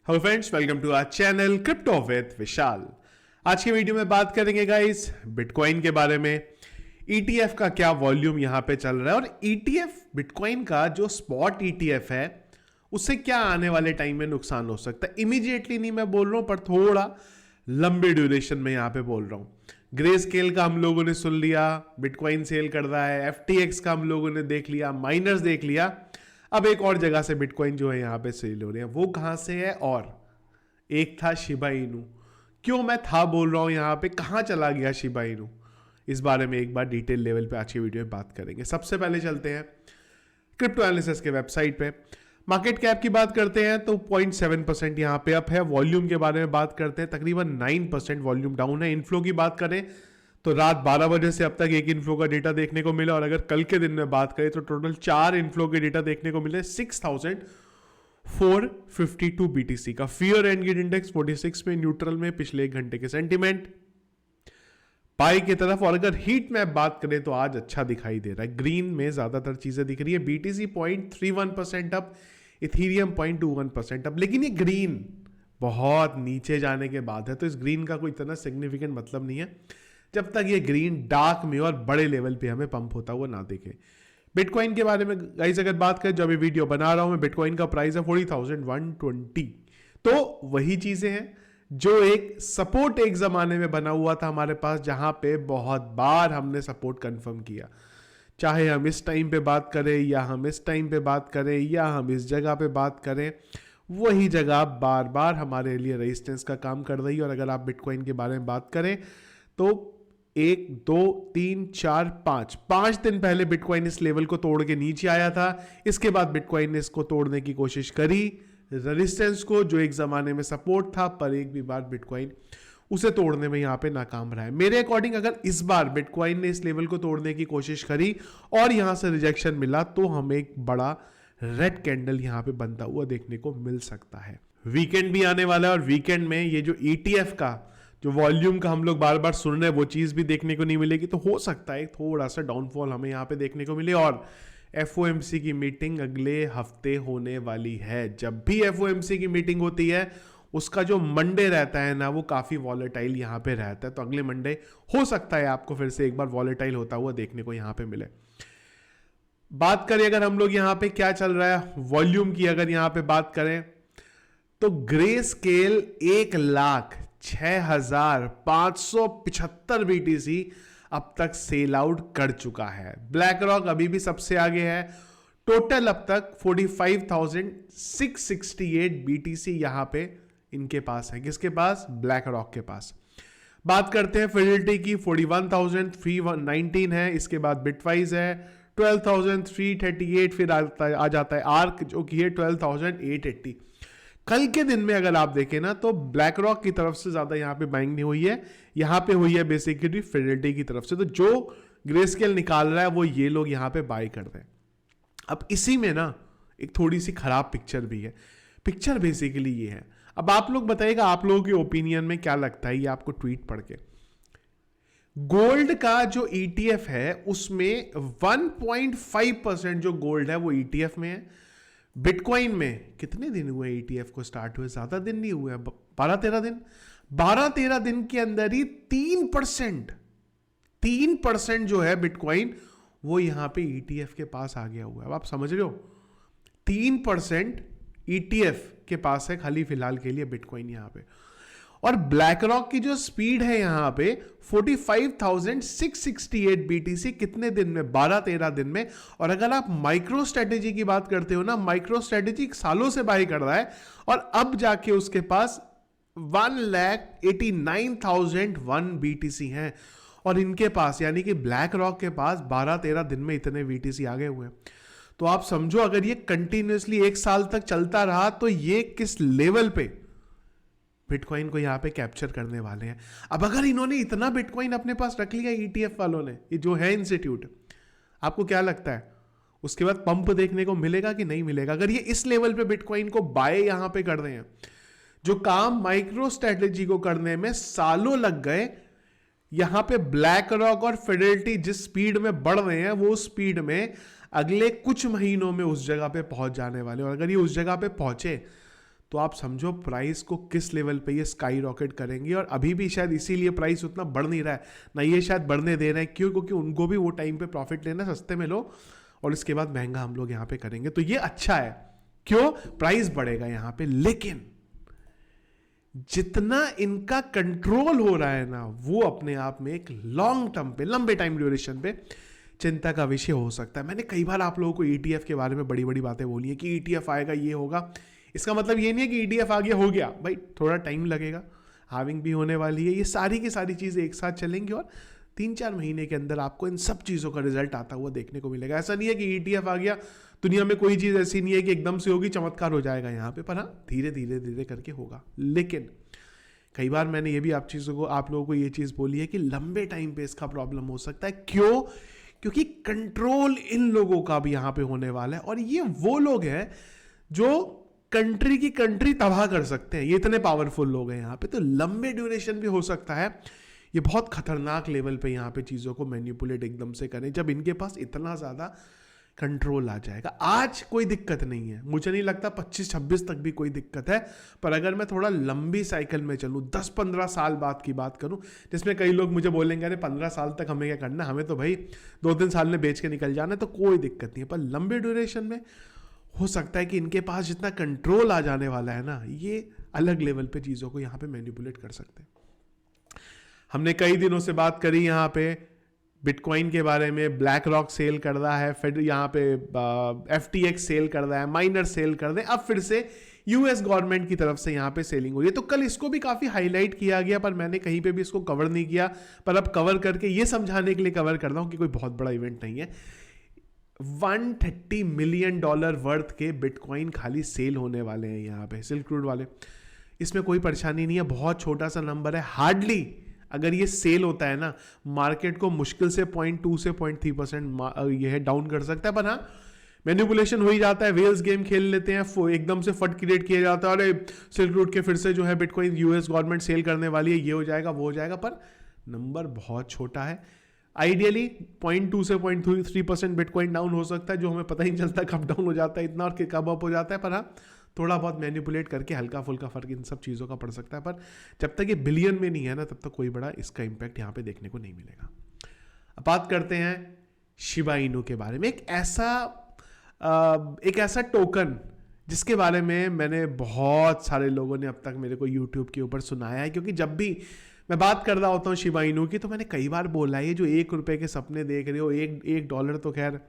Hello friends, welcome to our channel crypto with Vishal. आज की video में बात करेंगे गाइस बिटकॉइन के बारे में। ईटीएफ का क्या वॉल्यूम यहां पे चल रहा है और ईटीएफ बिटकॉइन का जो स्पॉट ईटीएफ है उससे क्या आने वाले टाइम में नुकसान हो सकता है। इमीडिएटली नहीं मैं बोल रहा हूं, पर थोड़ा लंबे ड्यूरेशन में यहां पे बोल रहा हूं। ग्रे स्केल का हम लोगों ने सुन लिया, बिटकॉइन सेल कर रहा है, एफटीएक्स का हम लोगों ने देख लिया, माइनर्स देख लिया। अब एक और जगह से बिटकॉइन जो है यहां पे सेल हो रहे हैं, वो कहां से है? और एक था शिबा इनू। क्यों मैं था बोल रहा हूं यहां पे, कहां चला गया शिबा इनू, इस बारे में एक बार डिटेल लेवल पे आज की वीडियो में बात करेंगे। सबसे पहले चलते हैं क्रिप्टो एनालिसिस के वेबसाइट पे। मार्केट कैप की बात करते हैं तो 0.7% यहां पे अप है। वॉल्यूम के बारे में बात करते हैं, तकरीबन 9% वॉल्यूम डाउन है। इनफ्लो की बात करें तो रात 12 बजे से अब तक एक इनफ्लो का डेटा देखने को मिला, और अगर कल के दिन में बात करें तो टोटल 4 इनफ्लो के डेटा देखने को मिले 6452 बीटीसी का। फियर एंड गिड इंडेक्स 46 में, न्यूट्रल में पिछले एक घंटे के सेंटीमेंट बाई की तरफ। और अगर हीट मैप बात करें तो आज अच्छा दिखाई दे रहा है, ग्रीन में ज्यादातर चीजें दिख रही है। BTC 0.31% up, Ethereum 0.21% up. लेकिन ये ग्रीन बहुत नीचे जाने के बाद है, तो इस ग्रीन का कोई इतना सिग्निफिकेंट मतलब नहीं है जब तक ये ग्रीन डार्क में और बड़े लेवल पे हमें पंप होता हुआ ना दिखे। बिटकॉइन के बारे में गाइस अगर बात करें, जो अभी वीडियो बना रहा हूं मैं, बिटकॉइन का प्राइस है 40,120। तो वही चीजें हैं जो एक सपोर्ट एक जमाने में बना हुआ था हमारे पास, जहां पे बहुत बार हमने सपोर्ट कंफर्म किया। चाहे हम इस टाइम पे बात करें या हम इस टाइम पे बात करें या हम इस जगह पे बात करें, वही जगह बार बार हमारे लिए रेजिस्टेंस का काम कर रही है। और अगर आप बिटकॉइन के बारे में बात करें तो 1 2 3 4 5 दिन पहले बिटकॉइन इस लेवल को तोड़ के नीचे आया था। इसके बाद बिटकॉइन ने इसको तोड़ने की कोशिश करी, रेजिस्टेंस को, जो एक जमाने में सपोर्ट था, पर एक भी बार बिटकॉइन उसे तोड़ने में यहां पे नाकाम रहा है। मेरे अकॉर्डिंग अगर इस बार बिटकॉइन ने इस लेवल को तोड़ने की कोशिश करी और यहां से रिजेक्शन मिला तो हमें एक बड़ा रेड कैंडल यहां पे बनता हुआ देखने को मिल सकता है। वीकेंड भी आने वाला है और वीकेंड में ये जो ईटीएफ का जो वॉल्यूम का हम लोग बार बार सुन रहे हैं वो चीज भी देखने को नहीं मिलेगी, तो हो सकता है थोड़ा सा डाउनफॉल हमें यहां पे देखने को मिले। और एफओएमसी की मीटिंग अगले हफ्ते होने वाली है। जब भी एफओएमसी की मीटिंग होती है उसका जो मंडे रहता है ना, वो काफी वॉलेटाइल यहां पे रहता है। तो अगले मंडे हो सकता है आपको फिर से एक बार वॉलेटाइल होता हुआ देखने को यहां पे मिले। बात करें अगर हम लोग यहां पे क्या चल रहा है वॉल्यूम की, अगर यहां पे बात करें तो ग्रे स्केल 1,06,575 बीटीसी अब तक सेल आउट कर चुका है। ब्लैक रॉक अभी भी सबसे आगे है, टोटल अब तक 45,668 बीटीसी यहां पे इनके पास है। किसके पास? ब्लैक रॉक के पास। बात करते हैं फिडेलिटी की, 41,319 है। इसके बाद बिटवाइज है 12,338, फिर आ जाता है आर्क जो कि है 12,880। कल के दिन में अगर आप देखें ना तो ब्लैक रॉक की तरफ से ज्यादा यहां पे बाइंग नहीं हुई है, यहां पे हुई है बेसिकली फिडेलिटी की तरफ से। तो जो ग्रे स्केल निकाल रहा है वो ये लोग यहां पे बाई कर रहे हैं। अब इसी में ना एक थोड़ी सी खराब पिक्चर भी है। पिक्चर बेसिकली ये है, अब आप लोग बताइएगा आप लोगों के ओपिनियन में क्या लगता है ये आपको ट्वीट पढ़ के। गोल्ड का जो ईटीएफ है उसमें 1.5% जो गोल्ड है वो ईटीएफ में है। बिटकॉइन में कितने दिन हुए ईटीएफ को स्टार्ट हुए? ज्यादा दिन नहीं हुए, 12-13 दिन। 12-13 दिन के अंदर ही 3% जो है बिटकॉइन वो यहां पे ईटीएफ के पास आ गया हुआ है। अब आप समझ रहे हो, 3% ईटीएफ के पास है खाली फिलहाल के लिए बिटकॉइन यहां पे। और ब्लैक रॉक की जो स्पीड है यहां पे 45,668 बीटीसी कितने दिन में? 12-13 दिन में। और अगर आप माइक्रो स्ट्रेटेजी की बात करते हो ना, माइक्रो स्ट्रेटेजी सालों से बाई कर रहा है और अब जाके उसके पास 1,89,001 बीटीसी हैं। और इनके पास यानी कि ब्लैक रॉक के पास 12-13 दिन में इतने बीटीसी आ गए हुए हैं। तो आप समझो अगर ये कंटिन्यूसली 1 साल तक चलता रहा तो ये किस लेवल पे बिटकॉइन को यहां पे कैप्चर करने वाले हैं। अब अगर इन्होंने इतना बिटकॉइन अपने पास रख लिया ईटीएफ वालों ने, ये जो है इंस्टीट्यूट, आपको क्या लगता है उसके बाद पंप देखने को मिलेगा कि नहीं मिलेगा? अगर ये इस लेवल पे बिटकॉइन को बाय यहां पे कर रहे हैं, जो काम माइक्रो स्ट्रेटेजी को करने में सालों लग गए, यहां पे ब्लैक रॉक और फिडेलिटी जिस स्पीड में बढ़ रहे हैं वो स्पीड में अगले कुछ महीनों में उस जगह पे पहुंच जाने वाले। और अगर ये उस जगह पे पहुंचे तो आप समझो प्राइस को किस लेवल पे ये स्काई रॉकेट करेंगे। और अभी भी शायद इसीलिए प्राइस उतना बढ़ नहीं रहा है, ना ये शायद बढ़ने दे रहे हैं। क्यों? क्योंकि उनको भी वो टाइम पे प्रॉफिट लेना, सस्ते में लो और इसके बाद महंगा हम लोग यहाँ पे करेंगे। तो ये अच्छा है, क्यों? प्राइस बढ़ेगा यहाँ पे। लेकिन जितना इनका कंट्रोल हो रहा है ना, वो अपने आप में एक लॉन्ग टर्म पे, लंबे टाइम ड्यूरेशन पे चिंता का विषय हो सकता है। मैंने कई बार आप लोगों को ETF के बारे में बड़ी बड़ी बातें बोली है कि ETF आएगा, ये होगा। इसका मतलब ये नहीं है कि ETF आ गया हो गया, भाई थोड़ा टाइम लगेगा, हाविंग भी होने वाली है, ये सारी की सारी चीज़ें एक साथ चलेंगी और 3-4 महीने के अंदर आपको इन सब चीज़ों का रिजल्ट आता हुआ देखने को मिलेगा। ऐसा नहीं है कि ETF आ गया, दुनिया में कोई चीज़ ऐसी नहीं है कि एकदम से होगी, चमत्कार हो जाएगा यहाँ पे, पर हाँ धीरे धीरे धीरे करके होगा। लेकिन कई बार मैंने ये भी आप लोगों को ये चीज़ बोली है कि लंबे टाइम पे इसका प्रॉब्लम हो सकता है। क्यों? क्योंकि कंट्रोल इन लोगों का भी यहाँ पे होने वाला है, और ये वो लोग हैं जो कंट्री की कंट्री तबाह कर सकते हैं। ये इतने पावरफुल लोग हैं यहाँ पे, तो लंबे ड्यूरेशन भी हो सकता है ये बहुत खतरनाक लेवल पे यहाँ पे चीज़ों को मैनिपुलेट एकदम से करें, जब इनके पास इतना ज़्यादा कंट्रोल आ जाएगा। आज कोई दिक्कत नहीं है, मुझे नहीं लगता 25-26 तक भी कोई दिक्कत है। पर अगर मैं थोड़ा लंबी साइकिल में चलूँ, 10-15 साल बाद की बात करूँ, जिसमें कई लोग मुझे बोलेंगे अरे 15 साल तक हमें क्या करना, हमें तो भाई 2-3 साल में बेच के निकल जाना है, तो कोई दिक्कत नहीं है। पर लंबे ड्यूरेशन में हो सकता है कि इनके पास जितना कंट्रोल आ जाने वाला है ना, ये अलग लेवल पे चीज़ों को यहाँ पे मैनिपुलेट कर सकते हैं। हमने कई दिनों से बात करी यहाँ पे बिटकॉइन के बारे में, ब्लैक रॉक सेल कर रहा है, फिर यहाँ पे FTX सेल कर रहा है, माइनर सेल कर रहे हैं, अब फिर से US गवर्नमेंट की तरफ से यहाँ पे सेलिंग हो रही है। तो कल इसको भी काफ़ी हाईलाइट किया गया, पर मैंने कहीं पे भी इसको कवर नहीं किया, पर अब कवर करके ये समझाने के लिए कवर कर रहा हूँ कि कोई बहुत बड़ा इवेंट नहीं है। $130 मिलियन वर्थ के बिटकॉइन खाली सेल होने वाले हैं यहाँ पे, सिल्क रूट वाले। इसमें कोई परेशानी नहीं है, बहुत छोटा सा नंबर है, हार्डली अगर ये सेल होता है ना, मार्केट को मुश्किल से 0.2 से 0.3% ये डाउन कर सकता है। पर हाँ मैनिपुलेशन हो ही जाता है, वेल्स गेम खेल लेते हैं, एकदम से फट क्रिएट किया जाता है, अरे सिल्क रूट के फिर से जो है बिटकॉइन US गवर्नमेंट सेल करने वाली है, ये हो जाएगा वो हो जाएगा, पर नंबर बहुत छोटा है। आइडियली 0.2 से 0.3% बिटकॉइन डाउन हो सकता है, जो हमें पता ही नहीं चलता कब डाउन हो जाता है इतना और कब अप हो जाता है। पर हाँ थोड़ा बहुत मैनिपुलेट करके हल्का फुल्का फर्क इन सब चीज़ों का पड़ सकता है, पर जब तक ये बिलियन में नहीं है ना, तब तक कोई बड़ा इसका इम्पैक्ट यहाँ पे देखने को नहीं मिलेगा। अब बात करते हैं शिबा इनू के बारे में, एक ऐसा टोकन जिसके बारे में मैंने बहुत सारे लोगों ने अब तक मेरे को यूट्यूब के ऊपर सुनाया है। क्योंकि जब भी मैं बात कर रहा होता हूँ शिबा इनू की, तो मैंने कई बार बोला है, ये जो $1 के सपने देख रहे हो, $1 तो खैर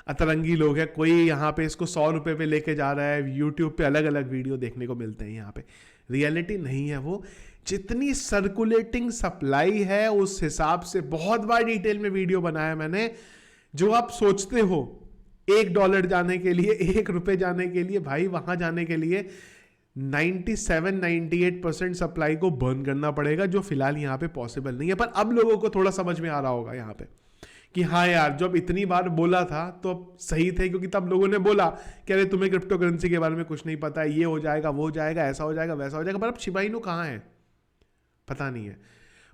अतरंगी लोग हैं, कोई यहाँ पे इसको $100 पे लेके जा रहा है। यूट्यूब पे अलग अलग वीडियो देखने को मिलते हैं, यहाँ पे रियलिटी नहीं है वो। जितनी सर्कुलेटिंग सप्लाई है उस हिसाब से बहुत बार डिटेल में वीडियो बनाया मैंने। जो आप सोचते हो $1 जाने के लिए, $1 जाने के लिए, भाई वहां जाने के लिए 97-98% सप्लाई को बर्न करना पड़ेगा, जो फिलहाल यहाँ पे पॉसिबल नहीं है। पर अब लोगों को थोड़ा समझ में आ रहा होगा यहाँ पे कि हाँ यार, जब इतनी बार बोला था तो अब सही थे, क्योंकि तब लोगों ने बोला कि अरे तुम्हें क्रिप्टो करेंसी के बारे में कुछ नहीं पता है, ये हो जाएगा वो हो जाएगा, ऐसा हो जाएगा वैसा हो जाएगा। पर अब शिबा इनू कहाँ है पता नहीं है।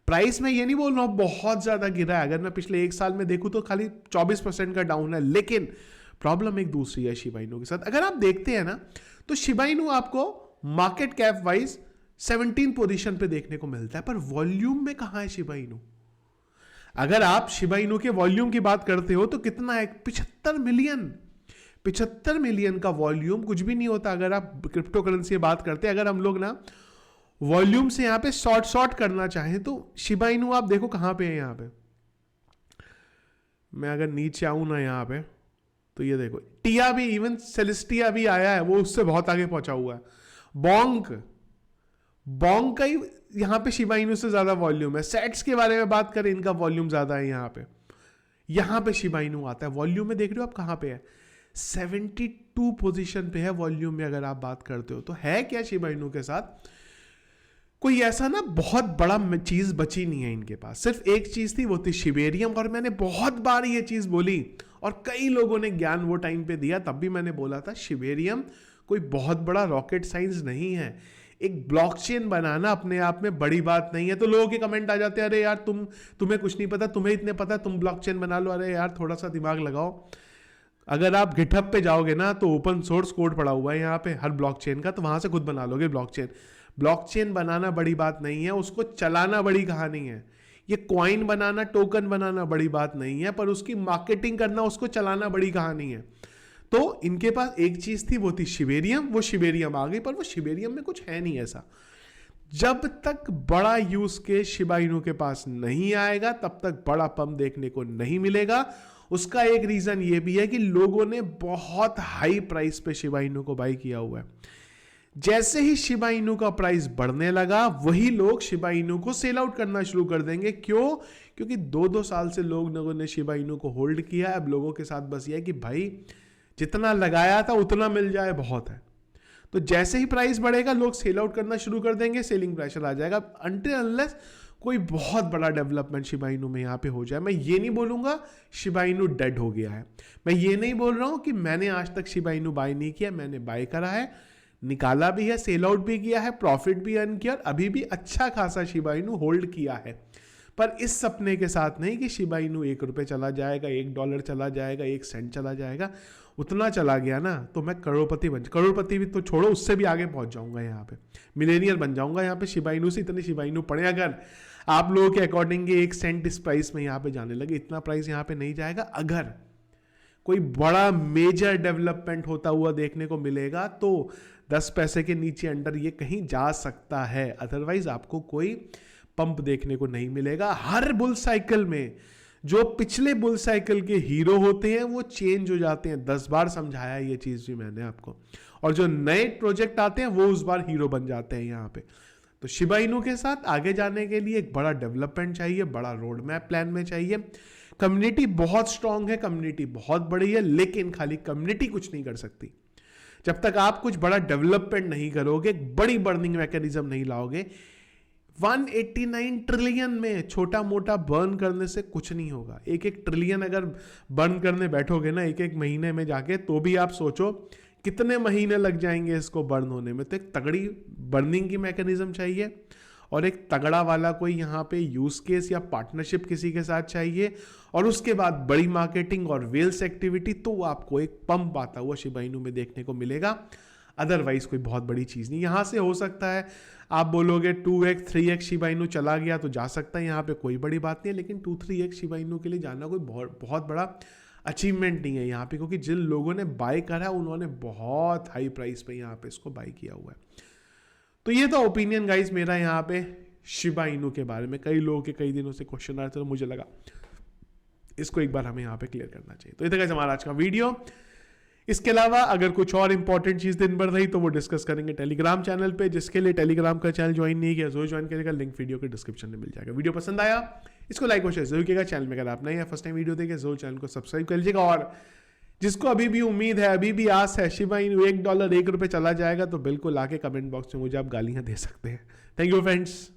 प्राइस में ये नहीं बोल रहा हूँ बहुत ज़्यादा गिरा है, अगर मैं पिछले 1 साल में देखूँ तो खाली 24% का डाउन है। लेकिन प्रॉब्लम एक दूसरी है शिबा इनू के साथ। अगर आप देखते हैं ना, तो शिबा इनू आपको मार्केट कैप वाइज 17 पोजीशन पे देखने को मिलता है, पर वॉल्यूम में कहां है शिबा इनू। अगर आप शिबा इनू के वॉल्यूम की बात करते हो तो कितना है, 75 मिलियन का वॉल्यूम कुछ भी नहीं होता। अगर आप क्रिप्टो करेंसी की बात करते हैं, अगर हम लोग ना वॉल्यूम से यहां पे शॉर्ट करना चाहें, तो शिबा इनू आप देखो कहां पे है। यहां पे मैं अगर नीचे आऊं ना यहां पे, तो ये देखो टिया भी, इवन सेलेस्टिया भी आया है, वो उससे बहुत आगे पहुंचा हुआ है। बॉन्ग का ही यहां पे शिबा इनू से ज्यादा वॉल्यूम है। सेट्स के बारे में बात करें, इनका वॉल्यूम ज्यादा है। यहां पे शिबा इनू आता है। वॉल्यूम में देख रहे हो आप कहां पे है, 72 पोजीशन पे है वॉल्यूम में। अगर आप बात करते हो तो है क्या शिबा इनू के साथ, कोई ऐसा ना बहुत बड़ा चीज बची नहीं है इनके पास। सिर्फ एक चीज थी, वो थी शिबेरियम। और मैंने बहुत बार ये चीज बोली और कई लोगों ने ज्ञान वो टाइम पे दिया, तब भी मैंने बोला था शिबेरियम कोई बहुत बड़ा रॉकेट साइंस नहीं है। एक ब्लॉकचेन बनाना अपने आप में बड़ी बात नहीं है। तो लोगों के कमेंट आ जाते हैं, अरे यार तुम्हें कुछ नहीं पता, तुम्हें इतने पता, तुम ब्लॉकचेन बना लो। अरे यार थोड़ा सा दिमाग लगाओ। अगर आप गिटहब पे जाओगे ना तो ओपन सोर्स कोड पड़ा हुआ है यहाँ पे हर ब्लॉकचेन का, तो वहां से खुद बना लोगे ब्लॉकचेन। ब्लॉकचेन बनाना बड़ी बात नहीं है, उसको चलाना बड़ी कहानी है। ये कॉइन बनाना, टोकन बनाना बड़ी बात नहीं है, पर उसकी मार्केटिंग करना, उसको चलाना बड़ी कहानी है। तो इनके पास एक चीज थी, वो थी शिबेरियम। वो शिबेरियम आ गई, पर वो शिबेरियम में कुछ है नहीं ऐसा। जब तक बड़ा यूज केस शिबा इनू के पास नहीं आएगा तब तक बड़ा पंप देखने को नहीं मिलेगा। उसका एक रीजन ये भी है कि लोगों ने बहुत हाई प्राइस पे शिबा इनू को बाई किया हुआ है। जैसे ही शिबा इनू का प्राइस बढ़ने लगा, वही लोग शिबा इनू को सेल आउट करना शुरू कर देंगे। क्यों? क्योंकि 2-2 साल से लोगों ने शिबा इनू को होल्ड किया। अब लोगों के साथ बस ये है कि भाई जितना लगाया था उतना मिल जाए, बहुत है। तो जैसे ही प्राइस बढ़ेगा लोग सेल आउट करना शुरू कर देंगे, सेलिंग प्रेशर आ जाएगा, अनटिल अनलेस कोई बहुत बड़ा डेवलपमेंट शिबा इनू में यहाँ पे हो जाए। मैं ये नहीं बोलूंगा शिबा इनू डेड हो गया है, मैं ये नहीं बोल रहा हूँ कि मैंने आज तक शिबा इनू बाय नहीं किया। मैंने बाय करा है, निकाला भी है, सेल आउट भी किया है, प्रॉफिट भी अर्न किया, और अभी भी अच्छा खासा शिबा इनू होल्ड किया है। पर इस सपने के साथ नहीं कि शिबा इनू $1 चला जाएगा, $1 चला जाएगा, 1 सेंट चला जाएगा। उतना चला गया ना तो मैं करोड़पति भी तो छोड़ो, उससे भी आगे पहुंच जाऊंगा। यहाँ पे मिलेनियर बन जाऊंगा। यहाँ पे शिबा इनू से इतने शिबा इनू पड़े, अगर आप लोगों के अकॉर्डिंग 1 सेंट इस प्राइस में यहाँ पे जाने लगे, इतना प्राइस यहाँ पे नहीं जाएगा। अगर कोई बड़ा मेजर डेवलपमेंट होता हुआ देखने को मिलेगा तो 10 पैसे के नीचे अंडर ये कहीं जा सकता है, अदरवाइज आपको कोई पंप देखने को नहीं मिलेगा। हर बुल साइकिल में जो पिछले बुल साइकिल के हीरो होते हैं वो चेंज हो जाते हैं। 10 बार समझाया ये चीज भी मैंने आपको। और जो नए प्रोजेक्ट आते हैं वो उस बार हीरो बन जाते हैं यहाँ पे। तो शिबा इनू के साथ आगे जाने के लिए एक बड़ा डेवलपमेंट चाहिए, बड़ा रोड मैप प्लान में चाहिए। कम्युनिटी बहुत स्ट्रांग है, कम्युनिटी बहुत बड़ी है, लेकिन खाली कम्युनिटी कुछ नहीं कर सकती। जब तक आप कुछ बड़ा डेवलपमेंट नहीं करोगे, बड़ी बर्निंग मैकेनिज्म नहीं लाओगे, 189 ट्रिलियन में छोटा मोटा बर्न करने से कुछ नहीं होगा। 1-1 ट्रिलियन अगर बर्न करने बैठोगे ना 1-1 महीने में जाके, तो भी आप सोचो कितने महीने लग जाएंगे इसको बर्न होने में। तो एक तगड़ी बर्निंग की मैकेनिज्म चाहिए, और एक तगड़ा वाला कोई यहाँ पे यूज केस या पार्टनरशिप किसी के साथ चाहिए, और उसके बाद बड़ी मार्केटिंग और वेल्स एक्टिविटी, तो आपको एक पंप आता हुआ शिबा इनू में देखने को मिलेगा। अदरवाइज कोई बहुत बड़ी चीज नहीं। यहां से हो सकता है आप बोलोगे 2x 3x शिबा इनू चला गया तो जा सकता है, यहाँ पे कोई बड़ी बात नहीं है। लेकिन 2-3x शिबा इनू के लिए जाना कोई बहुत बड़ा अचीवमेंट नहीं है यहाँ पे, क्योंकि जिन लोगों ने बाय करा है उन्होंने बहुत हाई प्राइस पे यहाँ पे इसको बाय किया हुआ है। तो ये तो ओपिनियन गाइस मेरा यहाँ पे शिबा इनू के बारे में। कई लोगों के कई दिनों से क्वेश्चन आ रहे थे, तो मुझे लगा इसको एक बार हमें यहाँ पे क्लियर करना चाहिए। तो ये था गाइस हमारा आज का वीडियो। इसके अलावा अगर कुछ और इंपॉर्टेंट चीज दिन भर रही तो वो डिस्कस करेंगे टेलीग्राम चैनल पे, जिसके लिए टेलीग्राम का चैनल ज्वाइन नहीं किया जरूर ज्वाइन करेगा, लिंक वीडियो के डिस्क्रिप्शन में मिल जाएगा। वीडियो पसंद आया इसको लाइक और शेयर जरूर कीजिएगा। चैनल में अगर आप नए या फर्स्ट टाइम वीडियो देखें जरूर चैनल को सब्सक्राइब कर लीजिएगा। और जिसको अभी भी उम्मीद है, अभी भी आस है शिबा इनू $1 1 रुपये चला जाएगा, तो बिल्कुल आके कमेंट बॉक्स में मुझे आप गालियां दे सकते हैं। Thank you friends.